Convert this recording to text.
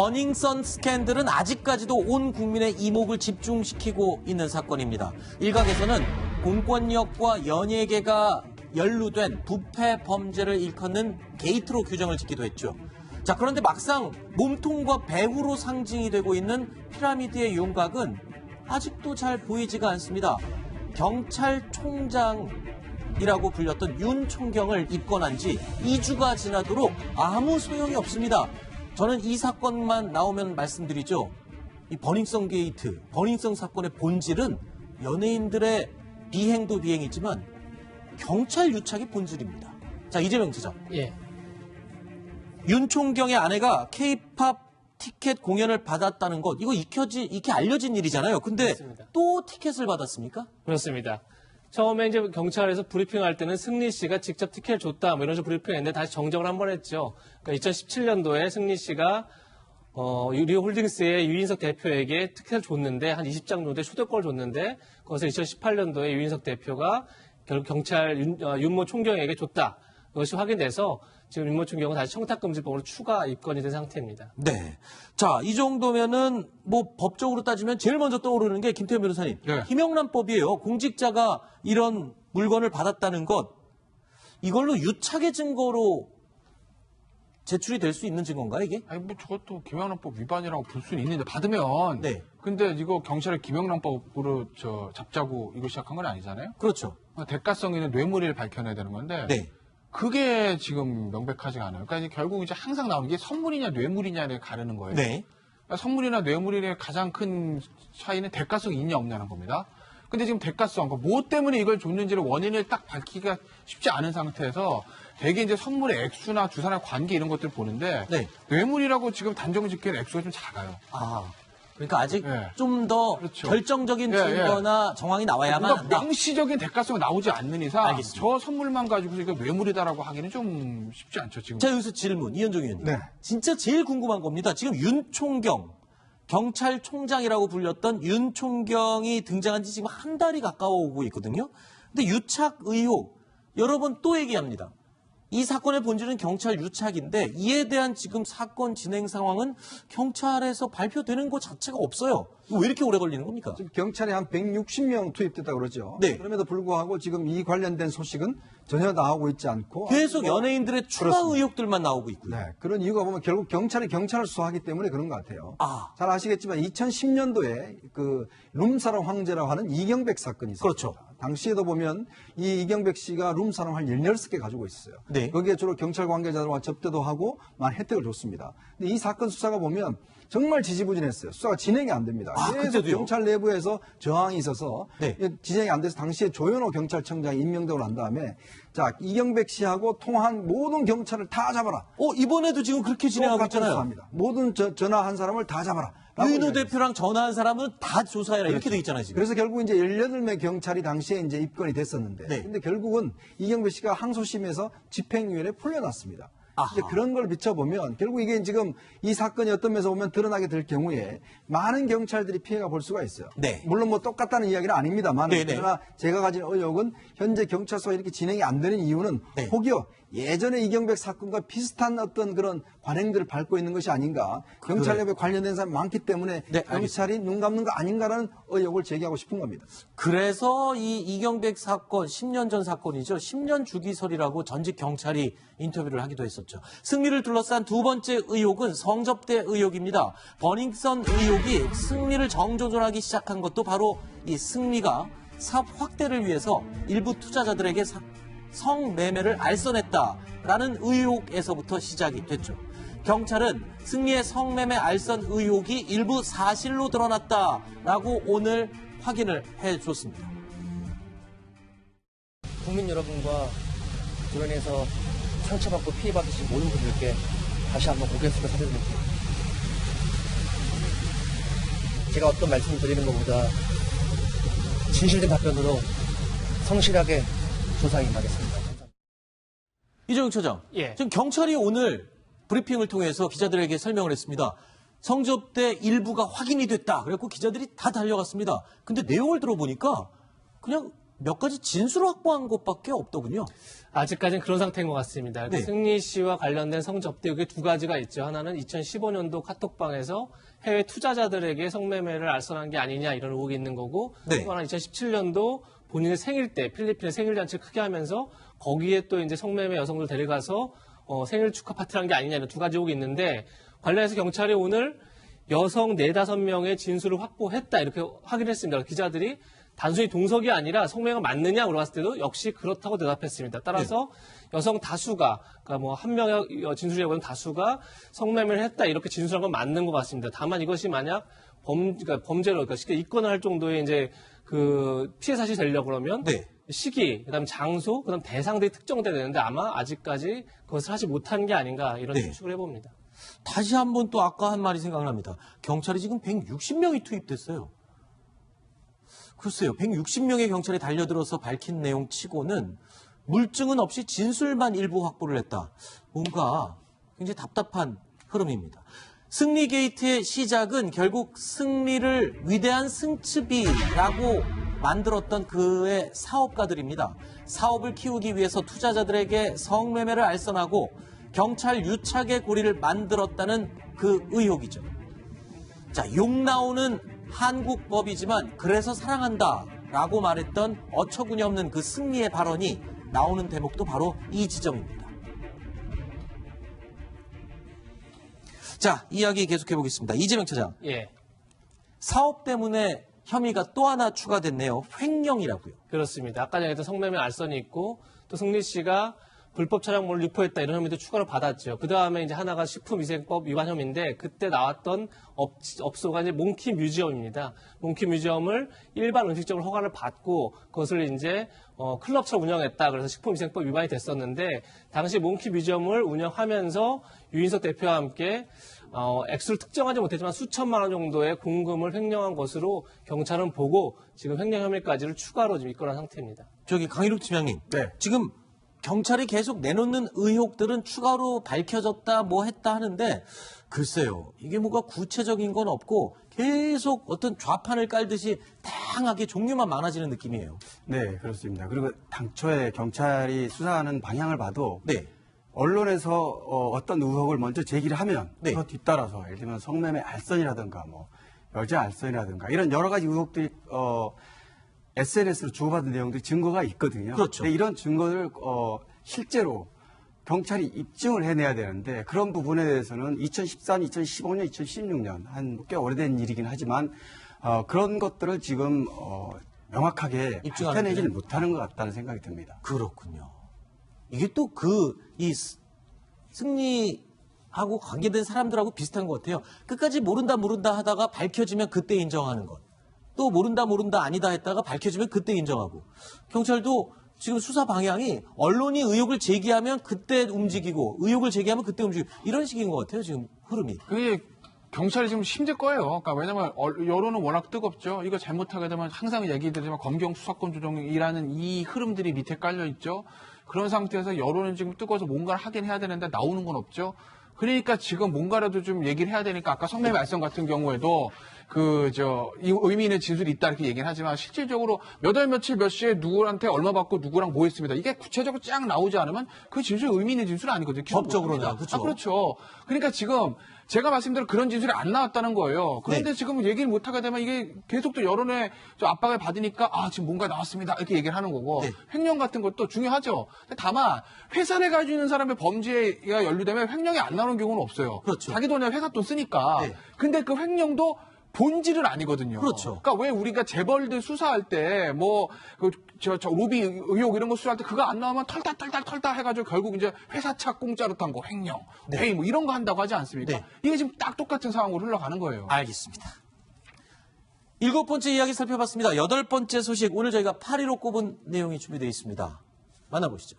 버닝썬 스캔들은 아직까지도 온 국민의 이목을 집중시키고 있는 사건입니다. 일각에서는 공권력과 연예계가 연루된 부패 범죄를 일컫는 게이트로 규정을 짓기도 했죠. 자, 그런데 막상 몸통과 배후로 상징이 되고 있는 피라미드의 윤곽은 아직도 잘 보이지가 않습니다. 경찰총장이라고 불렸던 윤 총경을 입건한 지 2주가 지나도록 아무 소용이 없습니다. 저는 이 사건만 나오면 말씀드리죠. 이 버닝썬 게이트, 버닝썬 사건의 본질은 연예인들의 비행도 비행이지만 경찰 유착이 본질입니다. 자, 이재명 지점. 예. 윤 총경의 아내가 K-팝 티켓 공연을 받았다는 것, 이거 익히 알려진 일이잖아요. 근데 그렇습니다. 또 티켓을 받았습니까? 그렇습니다. 처음에 이제 경찰에서 브리핑할 때는 승리 씨가 직접 티켓을 줬다, 뭐 이런 식으로 브리핑했는데 다시 정정을 한번 했죠. 그러니까 2017년도에 승리 씨가 유리홀딩스의 유인석 대표에게 티켓을 줬는데 한 20장 정도의 초대권을 줬는데 그것을 2018년도에 유인석 대표가 결국 경찰 윤모 총경에게 줬다. 그것이 확인돼서 지금 윤모 총경은 다시 청탁금지법으로 추가 입건이 된 상태입니다. 네. 자, 이 정도면은 뭐 법적으로 따지면 제일 먼저 떠오르는 게 김태현 변호사님. 네. 김영란법이에요. 공직자가 이런 물건을 받았다는 것, 이걸로 유착의 증거로 제출이 될 수 있는 증거인가요, 이게? 아니 뭐 저것도 김영란법 위반이라고 볼 수는 있는데 받으면. 네. 근데 이거 경찰이 김영란법으로 잡자고 이거 시작한 건 아니잖아요. 그렇죠. 대가성 있는 뇌물을 밝혀내야 되는 건데. 네. 그게 지금 명백하지가 않아요. 그러니까 이제 결국 이제 항상 나오는 게 선물이냐 뇌물이냐를 가르는 거예요. 네. 그러니까 선물이나 뇌물의 가장 큰 차이는 대가성이 있냐 없냐는 겁니다. 근데 지금 대가성, 뭐 때문에 이걸 줬는지를 원인을 딱 밝히기가 쉽지 않은 상태에서 대개 이제 선물의 액수나 주사나 관계 이런 것들을 보는데 네. 뇌물이라고 지금 단정 짓기에는 액수가 좀 작아요. 아, 그러니까 아직 예. 좀 더 그렇죠. 결정적인 예, 증거나 정황이 나와야만 뭔가 한다. 명시적인 대가성이 나오지 않는 이상 알겠습니다. 저 선물만 가지고서 이거 뇌물이다라고 하기는 좀 쉽지 않죠, 지금. 자, 여기서 질문, 이현정 의원님. 네. 진짜 제일 궁금한 겁니다. 지금 윤 총경, 경찰총장이라고 불렸던 윤 총경이 등장한 지 지금 한 달이 가까워 오고 있거든요. 근데 유착 의혹, 여러 번 또 얘기합니다. 이 사건의 본질은 경찰 유착인데 이에 대한 지금 사건 진행 상황은 경찰에서 발표되는 것 자체가 없어요. 이거 왜 이렇게 오래 걸리는 겁니까? 지금 경찰이 한 160명 투입됐다고 그러죠. 네. 그럼에도 불구하고 지금 이 관련된 소식은 전혀 나오고 있지 않고 계속 뭐 연예인들의 추가 그렇습니다. 의혹들만 나오고 있고요. 네, 그런 이유가 보면 결국 경찰이 경찰을 수사하기 때문에 그런 것 같아요. 아. 잘 아시겠지만 2010년도에 그 룸사롱 황제라고 하는 이경백 사건이 있었어요. 그렇죠. 당시에도 보면 이 이경백 씨가 룸사롱 한 16개 가지고 있어요. 네. 거기에 주로 경찰 관계자들과 접대도 하고 많은 혜택을 줬습니다. 근데 이 사건 수사가 보면 정말 지지부진했어요. 수사가 진행이 안 됩니다. 아, 계속 그때도요? 경찰 내부에서 저항이 있어서 네. 진행이 안 돼서 당시에 조현호 경찰청장이 임명되고 난 다음에 자 이경백 씨하고 통화한 모든 경찰을 다 잡아라. 이번에도 지금 그렇게 진행하고 똑같은 있잖아요. 수사합니다. 모든 전화한 사람을 다 잡아라. 유인호 대표랑 전화한 사람은 다 조사해라. 이렇게 돼 있잖아요, 지금. 그래서 결국 이제 18명 경찰이 당시에 이제 입건이 됐었는데, 네. 근데 결국은 이경백 씨가 항소심에서 집행유예에 풀려났습니다. 아하. 이제 그런 걸 비춰보면 결국 이게 지금 이 사건이 어떤 면에서 보면 드러나게 될 경우에 많은 경찰들이 피해가 볼 수가 있어요. 네. 물론 뭐 똑같다는 이야기는 아닙니다만, 네네. 그러나 제가 가진 의혹은 현재 경찰 수사가 이렇게 진행이 안 되는 이유는 네. 혹여 예전에 이경백 사건과 비슷한 어떤 그런 관행들을 밟고 있는 것이 아닌가. 경찰 내부에 관련된 사람이 많기 때문에 네, 경찰이 눈 감는 거 아닌가라는 의혹을 제기하고 싶은 겁니다. 그래서 이 이경백 사건, 10년 전 사건이죠. 10년 주기설이라고 전직 경찰이 인터뷰를 하기도 했었죠. 승리를 둘러싼 두 번째 의혹은 성접대 의혹입니다. 버닝썬 의혹이 승리를 정조준하기 시작한 것도 바로 이 승리가 사업 확대를 위해서 일부 투자자들에게 성매매를 알선했다라는 의혹에서부터 시작이 됐죠. 경찰은 승리의 성매매 알선 의혹이 일부 사실로 드러났다라고 오늘 확인을 해줬습니다. 국민 여러분과 주변에서 상처받고 피해받으신 모든 분들께 다시 한번 고개 숙여 사죄드립니다. 제가 어떤 말씀을 드리는 것보다 진실된 답변으로 성실하게 조사 임하겠습니다. 이정용 처장, 예. 지금 경찰이 오늘 브리핑을 통해서 기자들에게 설명을 했습니다. 성접대 일부가 확인이 됐다. 그래갖고 기자들이 다 달려갔습니다. 근데 내용을 들어보니까 그냥 몇 가지 진술을 확보한 것밖에 없더군요. 아직까지는 그런 상태인 것 같습니다. 네. 승리 씨와 관련된 성접대 의혹이 두 가지가 있죠. 하나는 2015년도 카톡방에서 해외 투자자들에게 성매매를 알선한 게 아니냐 이런 의혹이 있는 거고 네. 또 하나 2017년도 본인의 생일 때 필리핀의 생일 잔치를 크게 하면서 거기에 또 이제 성매매 여성들 데려가서 생일 축하 파티를 한 게 아니냐 이런 두 가지 의혹이 있는데 관련해서 경찰이 오늘 여성 4-5명의 진술을 확보했다 이렇게 확인했습니다. 기자들이 단순히 동석이 아니라 성매매가 맞느냐 물어봤을 때도 역시 그렇다고 대답했습니다. 따라서 여성 다수가 그러니까 뭐 한 명의 진술에 의하면 다수가 성매매를 했다 이렇게 진술한 건 맞는 것 같습니다. 다만 이것이 만약 그러니까 범죄로 그러니까 쉽게 입건을 할 정도의 이제 그 피해 사실이 되려고 그러면 네. 시기, 그다음 장소, 그다음 대상들이 특정돼야 되는데 아마 아직까지 그것을 하지 못한 게 아닌가 이런 네. 추측을 해봅니다. 다시 한번 또 아까 한 말이 생각납니다. 경찰이 지금 160명이 투입됐어요. 글쎄요, 160명의 경찰이 달려들어서 밝힌 내용 치고는 물증은 없이 진술만 일부 확보를 했다. 뭔가 굉장히 답답한 흐름입니다. 승리 게이트의 시작은 결국 승리를 위대한 승츠비라고 만들었던 그의 사업가들입니다. 사업을 키우기 위해서 투자자들에게 성매매를 알선하고 경찰 유착의 고리를 만들었다는 그 의혹이죠. 자, 욕 나오는 한국법이지만 그래서 사랑한다 라고 말했던 어처구니 없는 그 승리의 발언이 나오는 대목도 바로 이 지점입니다. 자, 이야기 계속해 보겠습니다. 이재명 차장. 예, 사업 때문에 혐의가 또 하나 추가됐네요. 횡령이라고요. 그렇습니다. 아까 전에 했던 성매매 알선이 있고 또 승리 씨가 불법 촬영물을 유포했다 이런 혐의도 추가로 받았죠. 그 다음에 이제 하나가 식품위생법 위반 혐의인데 그때 나왔던 업소가 이제 몽키 뮤지엄입니다. 몽키 뮤지엄을 일반 음식점을 허가를 받고 그것을 이제 클럽처럼 운영했다. 그래서 식품위생법 위반이 됐었는데 당시 몽키 뮤지엄을 운영하면서 유인석 대표와 함께 액수를 특정하지 못했지만 수천만 원 정도의 공금을 횡령한 것으로 경찰은 보고 지금 횡령 혐의까지를 추가로 지금 입건한 상태입니다. 저기 강일욱 팀장님. 네. 지금 경찰이 계속 내놓는 의혹들은 추가로 밝혀졌다 뭐 했다 하는데 글쎄요. 이게 뭐가 구체적인 건 없고 계속 어떤 좌판을 깔듯이 다양하게 종류만 많아지는 느낌이에요. 네, 그렇습니다. 그리고 당초에 경찰이 수사하는 방향을 봐도 네. 언론에서 어떤 의혹을 먼저 제기를 하면 네. 그 뒤따라서 예를 들면 성매매 알선이라든가 뭐 여자 알선이라든가 이런 여러 가지 의혹들이 SNS로 주고받은 내용들이 증거가 있거든요. 그렇죠. 근데 이런 증거를 실제로 경찰이 입증을 해내야 되는데 그런 부분에 대해서는 2014년, 2015년, 2016년 한 꽤 오래된 일이긴 하지만 그런 것들을 지금 명확하게 입증하는 밝혀내지를 데는? 못하는 것 같다는 생각이 듭니다. 그렇군요. 이게 또 이 승리하고 관계된 사람들하고 비슷한 것 같아요. 끝까지 모른다 하다가 밝혀지면 그때 인정하는 것. 또 모른다 아니다 했다가 밝혀지면 그때 인정하고. 경찰도 지금 수사 방향이 언론이 의혹을 제기하면 그때 움직이고 의혹을 제기하면 그때 움직이고 이런 식인 것 같아요. 지금 흐름이. 그게 경찰이 지금 힘들 거예요. 그러니까 왜냐면 여론은 워낙 뜨겁죠. 이거 잘못하게 되면 항상 얘기드리지만 검경 수사권 조정이라는 이 흐름들이 밑에 깔려 있죠. 그런 상태에서 여론은 지금 뜨거워서 뭔가를 하긴 해야 되는데 나오는 건 없죠. 그러니까 지금 뭔가라도 좀 얘기를 해야 되니까 아까 성매매 알선 같은 경우에도 이 의미 있는 진술이 있다 이렇게 얘기는 하지만 실질적으로 몇 월 며칠 몇 시에 누구한테 얼마 받고 누구랑 뭐 했습니다. 이게 구체적으로 쫙 나오지 않으면 그 진술이 의미 있는 진술이 아니거든요. 법적으로는 그렇죠. 그렇죠. 그러니까 지금 제가 말씀드린 그런 진술이 안 나왔다는 거예요. 그런데 네. 지금 얘기를 못 하게 되면 이게 계속 또 여론의 압박을 받으니까 지금 뭔가 나왔습니다 이렇게 얘기를 하는 거고 네. 횡령 같은 것도 중요하죠. 다만 회사를 가지고 있는 사람의 범죄가 연루되면 횡령이 안 나오는 경우는 없어요. 그렇죠. 자기 돈에 회사 돈 쓰니까. 네. 근데 그 횡령도 본질은 아니거든요. 그렇죠. 그러니까 왜 우리가 재벌들 수사할 때 루비 의혹 이런 거 수사할 때 그거 안 나오면 털다 해가지고 결국 이제 회사 차 공짜로 탄 거 횡령, 회의 뭐 이런 거 한다고 하지 않습니까? 네. 이게 지금 딱 똑같은 상황으로 흘러가는 거예요. 알겠습니다. 7번째 이야기 살펴봤습니다. 8번째 소식 오늘 저희가 8위로 꼽은 내용이 준비되어 있습니다. 만나보시죠.